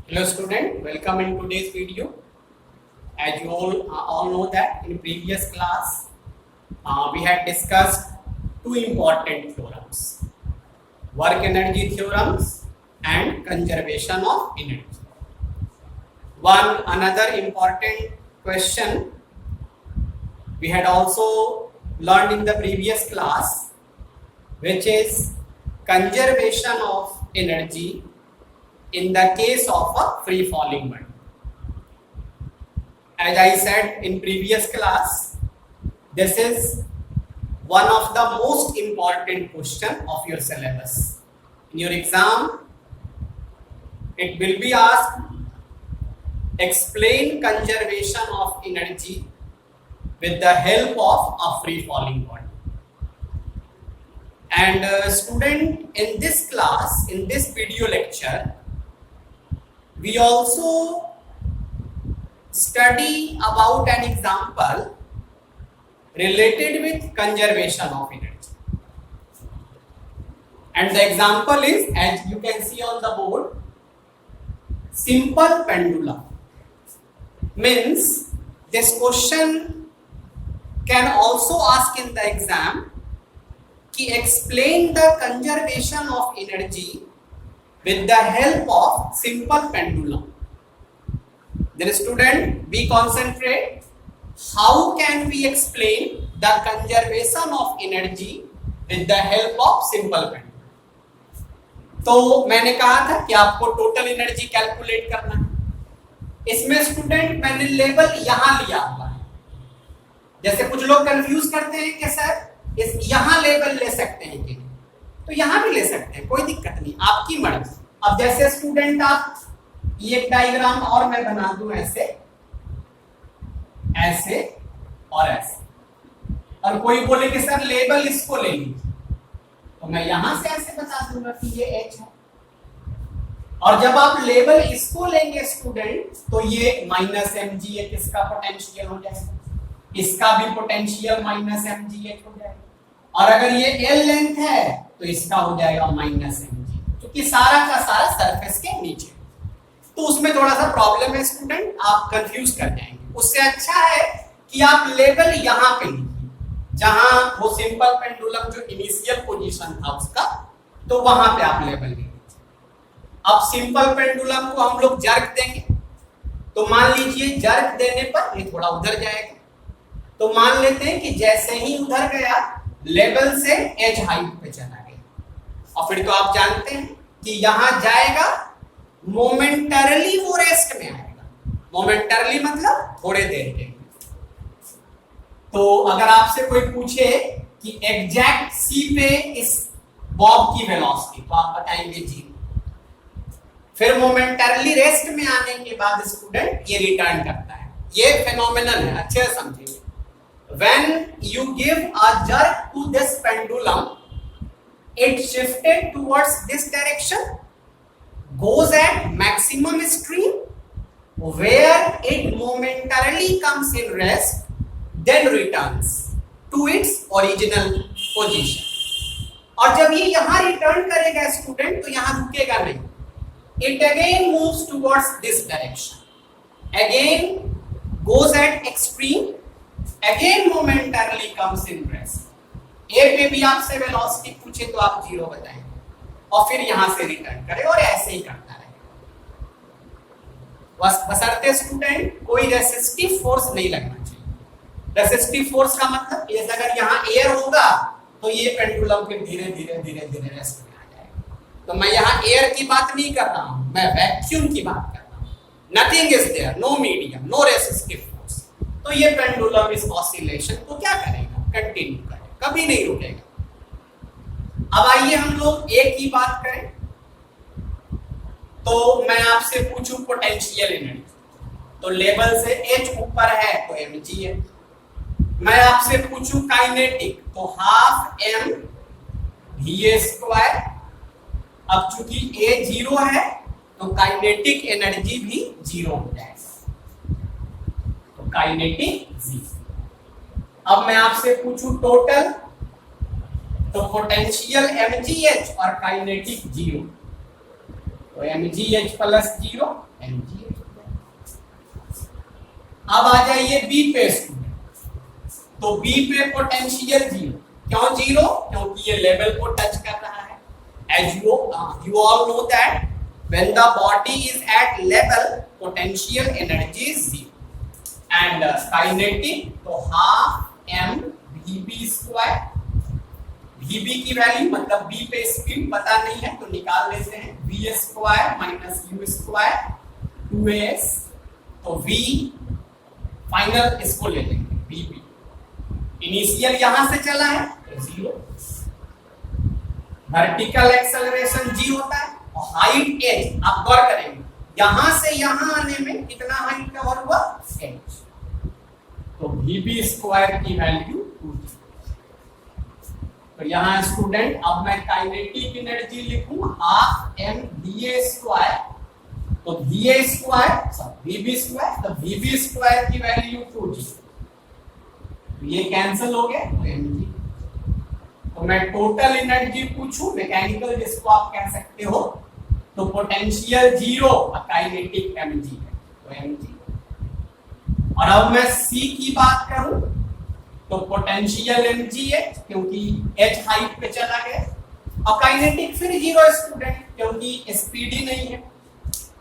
Hello student, welcome in today's video. As you all know that in previous class we had discussed two important theorems, work energy theorems and conservation of energy. One another important question we had also learned in the previous class, which is conservation of energy in the case of a free falling body. As I said in previous class, this is one of the most important question of your syllabus. In your exam, it will be asked, explain conservation of energy with the help of a free falling body. And student, in this class, in this video lecture, we also study about an example related with conservation of energy. And the example is, as you can see on the board, simple pendulum. Means this question can also ask in the exam कि explain the conservation of energy with the help of simple pendulum. Then student, be concentrate. How can we explain the conservation of energy with the help of simple pendulum? तो मैंने कहा था कि आपको total energy calculate करना है. इसमें student मैंने लेवल यहां लिया हुआ है. जैसे कुछ लोग कंफ्यूज करते हैं कि सर इस यहां लेवल ले सकते हैं कि तो यहां भी ले सकते हैं, कोई दिक्कत नहीं, आपकी मर्जी. अब जैसे स्टूडेंट आप ये डायग्राम और मैं बना दूं ऐसे ऐसे और ऐसे, और कोई बोले कि सर लेबल इसको ले लीजिए, तो मैं यहां से ऐसे बता दूंगा कि ये H है. और जब आप लेबल इसको लेंगे स्टूडेंट, तो ये -mgh इसका पोटेंशियल हो जाएगा, इसका भी पोटेंशियल -mgh हो जाएगा. और अगर ये L लेंथ है तो इसका हो जाएगा -mg, क्योंकि सारा का सारा सरफेस के नीचे. तो उसमें थोड़ा सा प्रॉब्लम है स्टूडेंट, आप कंफ्यूज कर जाएंगे. उससे अच्छा है कि आप लेवल यहां पे लीजिए, जहां वो सिंपल पेंडुलम जो इनिशियल पोजीशन था उसका, तो वहां पे आप लेवल लीजिए. अब सिंपल पेंडुलम को हम लोग जर्क देंगे, तो मान लीजिए जर्क देने पर ये थोड़ा उधर जाएगा. तो मान लेते हैं कि जैसे ही उधर गया लेवल से एज हाइट पे चला गया, और फिर तो आप जानते हैं कि यहां जाएगा, मोमेंटरली वो रेस्ट में आएगा. मोमेंटरली मतलब थोड़े देर के. तो अगर आपसे कोई पूछे कि एग्जैक्ट सी पे इस बॉब की वेलोसिटी, तो आप बताएंगे जी. फिर मोमेंटरली रेस्ट में आने के बाद स्टूडेंट ये रिटर्न करता है. ये फेनोमेनन है, अच्छे से समझिए. When you give a jerk to this pendulum, it shifted towards this direction, goes at maximum stream, where it momentarily comes in rest, then returns to its original position. और जब ये यहाँ रिटर्न करेगा student, तो यहाँ रुकेगा नहीं. It again moves towards this direction, again goes at extreme, again momentarily comes in rest. A पे भी आपसे वेलोसिटी पूछे तो आप 0 बताएंगे, और फिर यहां से रिटर्न करे, और ऐसे ही करता रहेगा. बशर्ते स्टूडेंट कोई रेसिस्टिव फोर्स नहीं लगना चाहिए. रेसिस्टिव फोर्स का मतलब ये, अगर यहाँ एयर होगा तो ये पेंडुलम के धीरे धीरे धीरे धीरे रेस्ट में आ जाएगा. तो मैं यहाँ एयर की बात नहीं कर रहा हूं, मैं वैक्यूम की बात कर रहा हूं. Nothing is there, no medium, no resistive. तो ये पेंडुलम इस ऑसिलेशन को क्या करेगा, कंटिन्यू करेगा, कभी नहीं रुकेगा. अब आइए हम लोग एक ही बात करें. तो मैं आपसे पूछूं पोटेंशियल एनर्जी, तो लेवल से H ऊपर है तो mg है. मैं आपसे पूछूं काइनेटिक, तो हाफ m va². अब चूंकि A 0 है तो काइनेटिक एनर्जी भी 0 हो जाएगा, काइनेटिक 0. अब मैं आपसे पूछूं टोटल, तो पोटेंशियल mgh और काइनेटिक 0. तो mgh प्लस 0 mgh। अब आ जाइए बी पे स्टूडेंट, तो बी पे पोटेंशियल 0। क्यों 0? क्योंकि ये लेवल को टच कर रहा है। As you all know that when the body is at level, potential energy is 0 and kinetic तो half m vb square। vb की वैल्यू मतलब b पे स्पीड पता नहीं है तो निकाल लेते हैं, v square minus u square 2as, तो v फाइनल इसको ले लेंगे vb। इनिशियल यहां से चला है तो 0, वर्टिकल एक्सेलरेशन g होता है और हाइट h। आप गौर करेंगे यहां से यहां आने में कितना हाइट कवर हुआ h, तो vb स्क्वायर की वैल्यू 2। तो यहाँ स्टूडेंट अब मैं काइनेटिक एनर्जी लिखूं हाफ m va स्क्वायर, तो va स्क्वायर vb स्क्वायर, तो vb स्क्वायर की वैल्यू 2g, तो ये कैंसिल हो गया तो mg। तो मैं टोटल एनर्जी पूछूं मैकेनिकल जिसको आप कह सकते हो, तो पोटेंशियल 0 और काइनेटिक mg है तो mg। और अब मैं c की बात करूं तो पोटेंशियल mg है क्योंकि h हाइट पे चला गया, और काइनेटिक फिर 0 स्टूडेंट क्योंकि स्पीड ही नहीं है,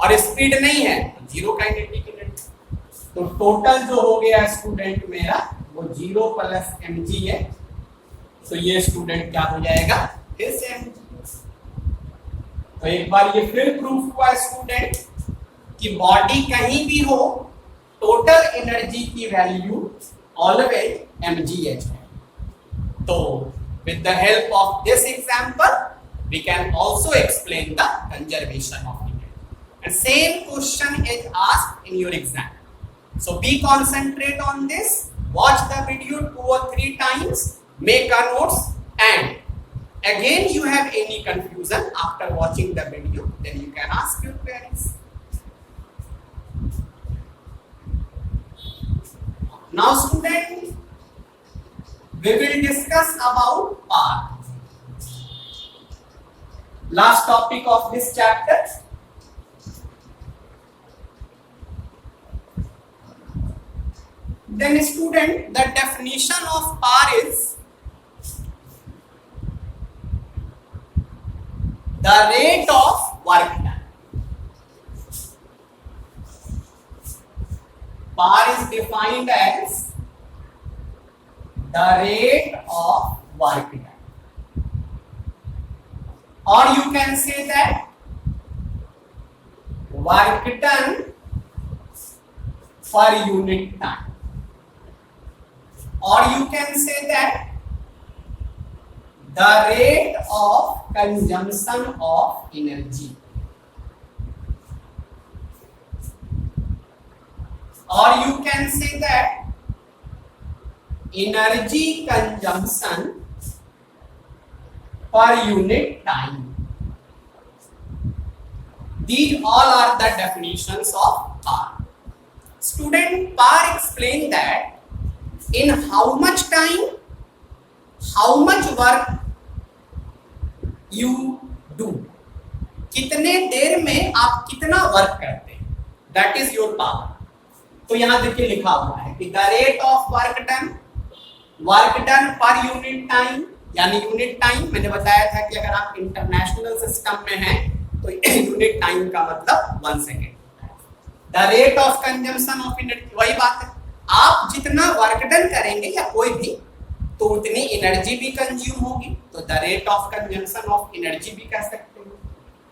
और स्पीड नहीं है तो 0 काइनेटिक एनर्जी। तो टोटल जो हो गया स्टूडेंट मेरा वो 0 प्लस mg है, तो ये स्टूडेंट क्या हो जाएगा फिर से mg। तो एक बार ये फिर प्रूफ हुआ स्टूडेंट कि बॉडी कहीं भी हो टोटल एनर्जी की वैल्यू ऑलवेज mgh है। तो with the help of this example we can also explain the conservation of energy, and same question is asked in your exam, so be concentrate on this, watch the video 2 or 3 times, make a notes, and again you have any confusion after watching the video then you can ask your queries. Now student, we will discuss about power, last topic of this chapter. Then student, the definition of power is the rate of work done. Power is defined as the rate of work done, or you can say that work done per unit time, or you can say that the rate of consumption of energy, or you can say that energy consumption per unit time. These all are the definitions of power. Student, power explain that in how much time, how much work you do, कितने देर में आप कितना work करते हैं, that is your power. तो यहां देखिए लिखा हुआ है कि the rate of work done per unit time, यानी यूनिट टाइम मैंने बताया था कि अगर आप इंटरनेशनल सिस्टम में हैं तो यूनिट टाइम का मतलब 1 second. The rate of consumption of energy, वही बात है, आप जितना वर्क डन करेंगे या कोई भी तो उतनी एनर्जी भी कंज्यूम होगी, तो the rate of consumption of energy भी कह सकते हो,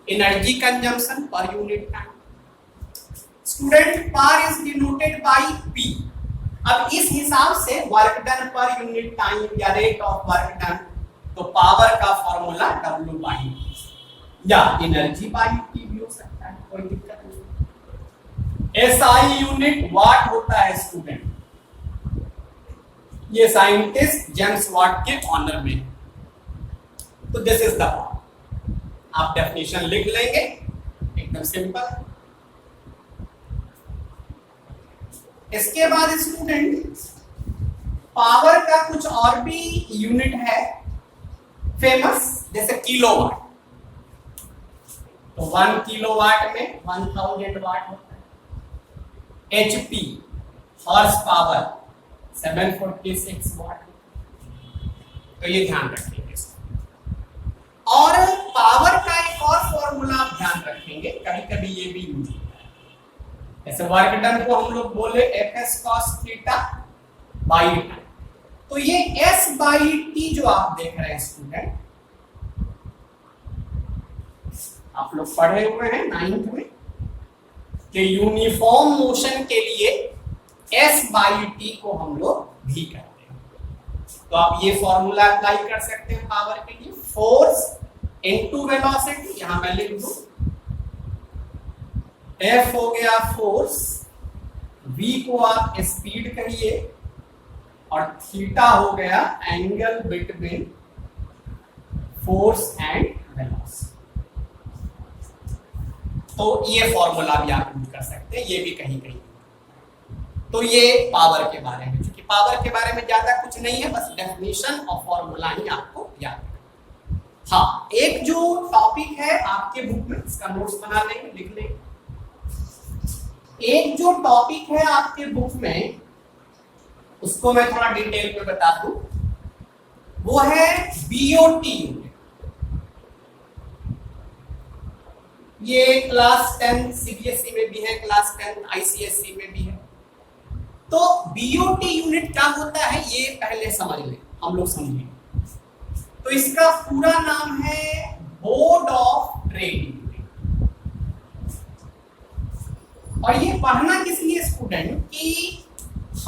energy consumption per unit time. Student, power is denoted by P। अब इस हिसाब से work done per unit time या रेट ऑफ वर्क डन, तो पावर का फॉर्मूला W बाई या एनर्जी बाई T भी हो सकता है, कोई दिक्कत नहीं। SI यूनिट वाट होता है स्टूडेंट, ये साइंटिस्ट जेम्स वाट के ऑनर में, तो दिस इज द पावर। आप डेफिनेशन लिख लेंगे, एकदम सिंपल। इसके बाद स्टूडेंट, पावर का कुछ और भी यूनिट है फेमस, जैसे किलोवाट। तो 1 किलोवाट में 1000 वाट होता है। HP हॉर्स पावर 746 वाट। तो ये ध्यान रखेंगे इसको। और पावर का एक और फॉर्मूला आप ध्यान रखेंगे, कभी कभी ये भी यूज होता है। जैसे वर्क डन को हम लोग बोले Fs cos theta by time, तो ये S बाई टी जो आप देख रहे हैं स्टूडेंट, आप लोग पढ़े हुए हैं 9th में कि यूनिफॉर्म मोशन के लिए S बाई टी को हम लोग भी करते हैं। तो आप ये फॉर्मूला अप्लाई कर सकते हैं पावर के लिए, फोर्स इनटू वेलोसिटी। यहां मैं लिख दूं F हो गया फोर्स, V को आप स्पीड कहिए, और थीटा हो गया angle between force and velocity. तो ये फॉर्मूला भी आप यूज कर सकते हैं, ये भी कहीं कहीं। तो ये पावर के बारे में, क्योंकि पावर के बारे में ज्यादा कुछ नहीं है, बस डेफिनेशन और फॉर्मूला ही आपको याद है। हाँ, एक जो टॉपिक है आपके बुक में, इसका नोट्स बना लेंगे, लिख लेंगे। एक जो टॉपिक है आपके बुक में, उसको मैं थोड़ा डिटेल में बता दूं, वो है बीओटी यूनिट। ये क्लास 10 सीबीएसई में भी है, क्लास 10 आईसीएसई में भी है। तो बीओटी यूनिट क्या होता है ये पहले समझ लें, हम लोग समझेंगे। तो इसका पूरा नाम है बोर्ड ऑफ ट्रेड यूनिट। और ये पढ़ना किस लिए स्टूडेंट, कि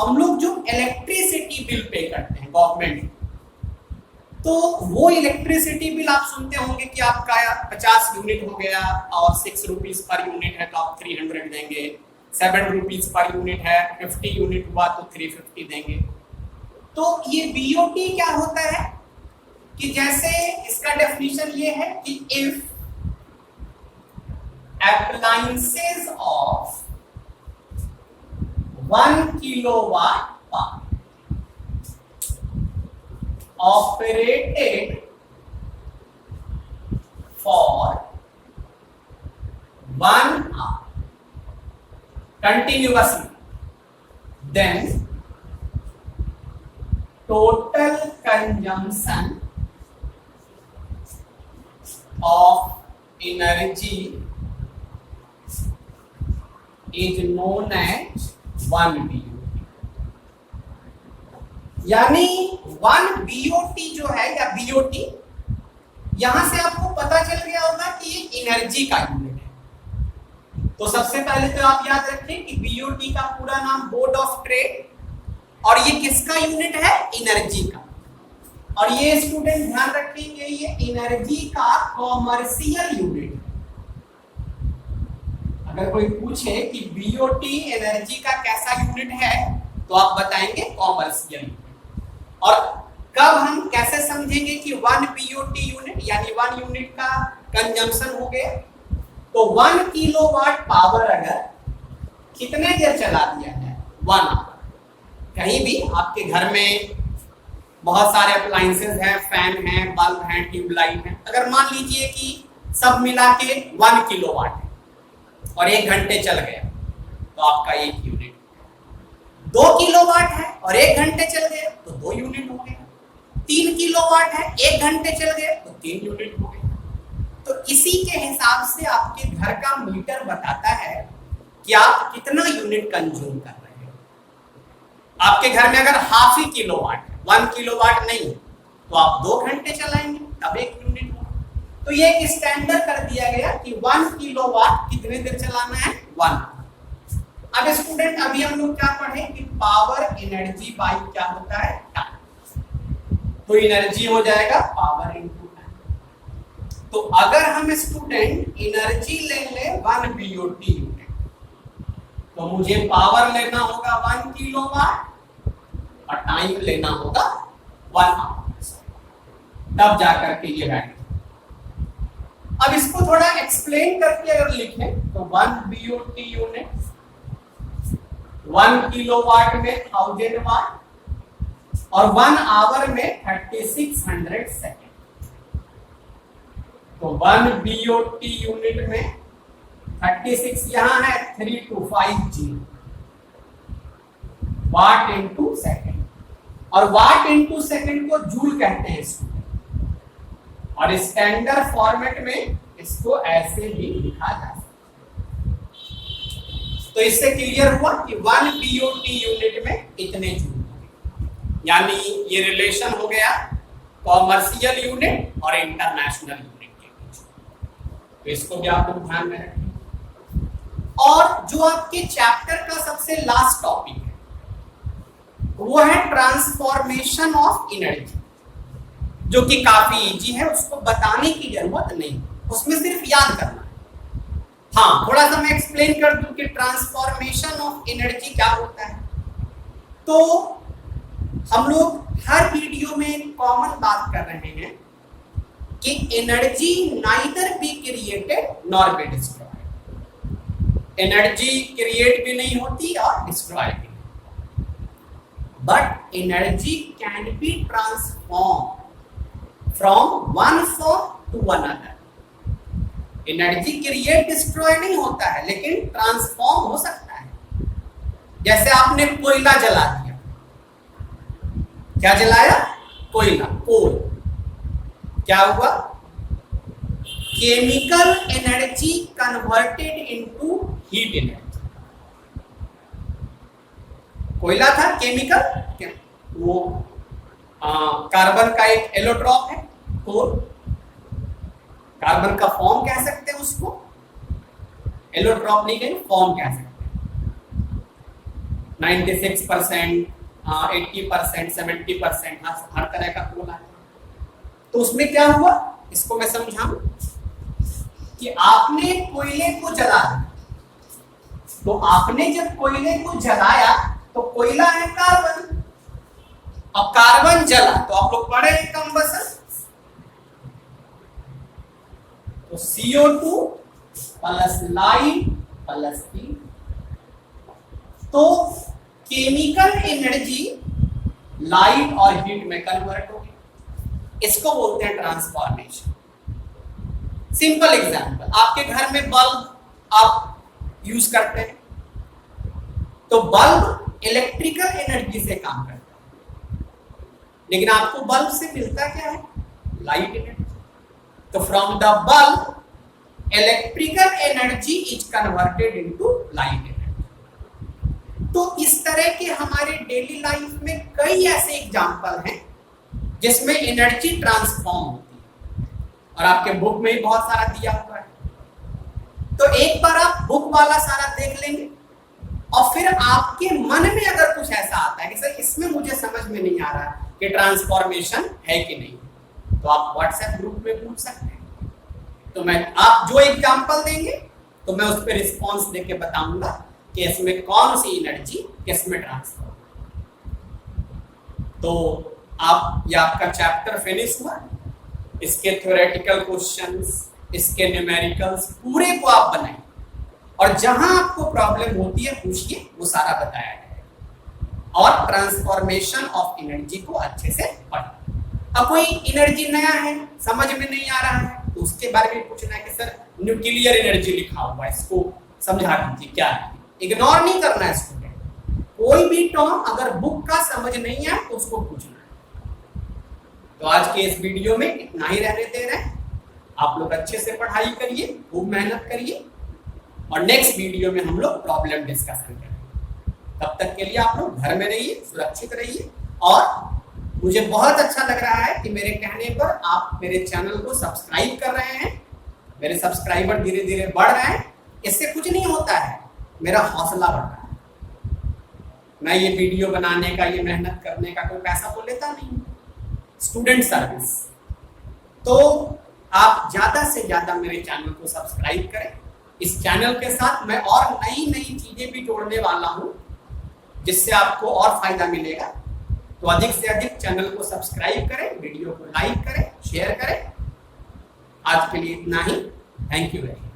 हम लोग जो इलेक्ट्रिसिटी बिल पे करते हैं गवर्नमेंट, तो वो इलेक्ट्रिसिटी बिल आप सुनते होंगे कि आपका 50 यूनिट हो गया और 6 रुपीज पर यूनिट है तो आप 300 देंगे, 7 रुपीज पर यूनिट है, 50 यूनिट हुआ तो 350 देंगे। तो ये बीओटी क्या होता है कि जैसे इसका डेफिनेशन ये है कि if appliances of 1 kilowatt power operated for 1 hour continuously, then total consumption of energy is known as 1 BOT। यानी 1 BOT जो है या BOT, यहां से आपको पता चल गया होगा कि ये एनर्जी का यूनिट है। तो सबसे पहले तो आप याद रखें कि BOT का पूरा नाम बोर्ड ऑफ ट्रेड, और ये किसका यूनिट है, एनर्जी का। और ये स्टूडेंट ध्यान रखेंगे ये एनर्जी का कॉमर्शियल यूनिट है। अगर कोई पूछे कि बीओटी एनर्जी का कैसा यूनिट है तो आप बताएंगे कॉमर्शियल यूनिट। और कब हम कैसे समझेंगे कि 1 बीओटी यूनिट यानी 1 यूनिट का कंजम्पशन हो गया, तो 1 किलोवाट पावर अगर कितने देर चला दिया है, 1 आवर। कहीं भी आपके घर में बहुत सारे अप्लायंसेस हैं, फैन हैं, बल्ब हैं, ट्यूबलाइट हैं, अगर मान लीजिए कि सब मिला के 1 किलोवाट है और 1 घंटे चल गया तो आपका 1 यूनिट। 2 किलोवाट है और 1 घंटे चल गए तो 2 यूनिट हो गए। 3 किलोवाट है, 1 घंटे चल गए तो 3 यूनिट हो गए। तो इसी के हिसाब से आपके घर का मीटर बताता है कि आप कितना यूनिट कंज्यूम कर रहे हैं। आपके घर में अगर हाफ ही किलोवाट है, 1 किलोवाट नहीं, तो आप 2 घंटे चलाएंगे तब 1 यूनिट होगा। तो ये एक स्टैंडर्ड कर दिया गया कि 1 किलोवाट कितने देर चलाना है, 1। अब स्टूडेंट अभी हम लोग क्या पढ़े कि पावर एनर्जी बाई क्या होता है, टाइम। तो एनर्जी हो जाएगा पावर इनटू टाइम। तो अगर हम स्टूडेंट एनर्जी ले ले 1 बीओटी यूनिट, तो मुझे पावर लेना होगा 1 किलोवाट और टाइम लेना होगा 1 आवर, तब जाकर के ये वैल्यू। अब इसको थोड़ा एक्सप्लेन करके अगर लिखें तो 1 बीओटी यूनिट 1 किलोवाट में 1000 वाट और 1 आवर में 3600 सेकेंड। तो 1 BOT यूनिट में 36 यहां है, 3250 वाट इंटू सेकेंड, और वाट इंटू सेकेंड को जूल कहते हैं इसको, और स्टैंडर्ड फॉर्मेट में इसको ऐसे भी लिखा जा सकता है। तो इससे क्लियर हुआ कि 1 BOT यूनिट में इतने जूल, यानी ये रिलेशन हो गया कॉमर्शियल यूनिट और इंटरनेशनल यूनिट के बीच। तो इसको भी आप लोग ध्यान में रखें। और जो आपके चैप्टर का सबसे लास्ट टॉपिक है वो है ट्रांसफॉर्मेशन ऑफ एनर्जी, जो कि काफी इजी है, उसको बताने की जरूरत नहीं, उसमें सिर्फ याद करना है। हाँ, थोड़ा सा मैं एक्सप्लेन कर दूं कि ट्रांसफॉर्मेशन ऑफ एनर्जी क्या होता है। तो हम लोग हर वीडियो में एक कॉमन बात कर रहे हैं कि energy neither be created nor be destroyed. Energy create भी नहीं होती और डिस्ट्रॉय भी नहीं, but energy can be transform from one form to another. Energy create destroy नहीं होता है, लेकिन ट्रांसफॉर्म हो सकता है। जैसे आपने कोयला जला दिया, क्या जलाया? कोयला, कोल। क्या हुआ? Chemical energy converted into heat energy. कोयला था केमिकल, वो कार्बन का एक एलोट्रॉप है, कोल। कार्बन का फॉर्म कह सकते हैं उसको, एलोट्रॉप नहीं कहें, फॉर्म कह सकते हैं। 96%, 80%, 70% हर तरह का कोल आता है। तो उसमें क्या हुआ, इसको मैं समझाऊं कि आपने कोयले को जला दिया। तो आपने जब कोयले को जलाया तो कोयला है कार्बन, अब कार्बन जला तो आप लोग पढ़े हैं कंबसन, तो CO2 plus light plus heat. तो केमिकल एनर्जी लाइट और हीट में कन्वर्ट हो गई, इसको बोलते हैं ट्रांसफॉर्मेशन। सिंपल एग्जांपल, आपके घर में बल्ब आप यूज करते हैं, तो बल्ब इलेक्ट्रिकल एनर्जी से काम करता है, लेकिन आपको बल्ब से मिलता क्या है? Light energy. तो from the bulb electrical energy is converted into light energy. तो इस तरह के हमारे डेली लाइफ में कई ऐसे एग्जांपल हैं जिसमें एनर्जी ट्रांसफॉर्म होती है, और आपके बुक में ही बहुत सारा दिया हुआ है। तो एक बार आप बुक वाला सारा देख लेंगे, और फिर आपके मन में अगर कुछ ऐसा आता है कि सर इसमें मुझे समझ में नहीं आ रहा कि ट्रांसफॉर्मेशन है कि नहीं, तो आप व्हाट्सएप ग्रुप में पूछ सकते हैं। तो मैं, आप जो एग्जांपल देंगे तो मैं उस पर रिस्पॉन्स देके बताऊंगा कि इसमें कौन सी एनर्जी किसमें ट्रांसफर। तो आप, ये आपका चैप्टर फिनिश हुआ। इसके थ्योरेटिकल क्वेश्चंस, इसके न्यूमेरिकल्स पूरे को आप बनाएं, और जहां आपको प्रॉब्लम होती है पूछिए, वो सारा बताया जाएगा। और ट्रांसफॉर्मेशन ऑफ एनर्जी को अच्छे से पढ़ें। अब कोई एनर्जी नया है, समझ में नहीं आ रहा है, तो उसके बारे में पूछना है कि सर न्यूक्लियर एनर्जी लिखा हुआ है, इसको समझा दीजिए क्या है। इग्नोर नहीं करना है स्टूडेंट, कोई भी टर्म अगर बुक का समझ नहीं आए तो उसको पूछना है। तो आज के इस वीडियो में इतना ही रहने दे रहे हैं। आप लोग अच्छे से पढ़ाई करिए, खूब मेहनत करिए, और नेक्स्ट वीडियो में हम लोग प्रॉब्लम डिस्कशन करेंगे। तब तक के लिए आप लोग घर में रहिए, सुरक्षित रहिए। और मुझे बहुत अच्छा लग रहा है कि मेरे कहने पर आप मेरे चैनल को सब्सक्राइब कर रहे हैं। मेरे सब्सक्राइबर धीरे धीरे बढ़ रहे हैं। इससे कुछ नहीं होता है, मेरा हौसला बढ़ रहा है। मैं ये वीडियो बनाने का, ये मेहनत करने का कोई पैसा तो लेता नहीं, स्टूडेंट सर्विस। तो आप ज्यादा से ज्यादा मेरे चैनल को सब्सक्राइब करें। इस चैनल के साथ मैं और नई नई चीजें भी जोड़ने वाला हूं, जिससे आपको और फायदा मिलेगा। तो अधिक से अधिक चैनल को सब्सक्राइब करें, वीडियो को लाइक करें, शेयर करें। आज के लिए इतना ही। Thank you very much.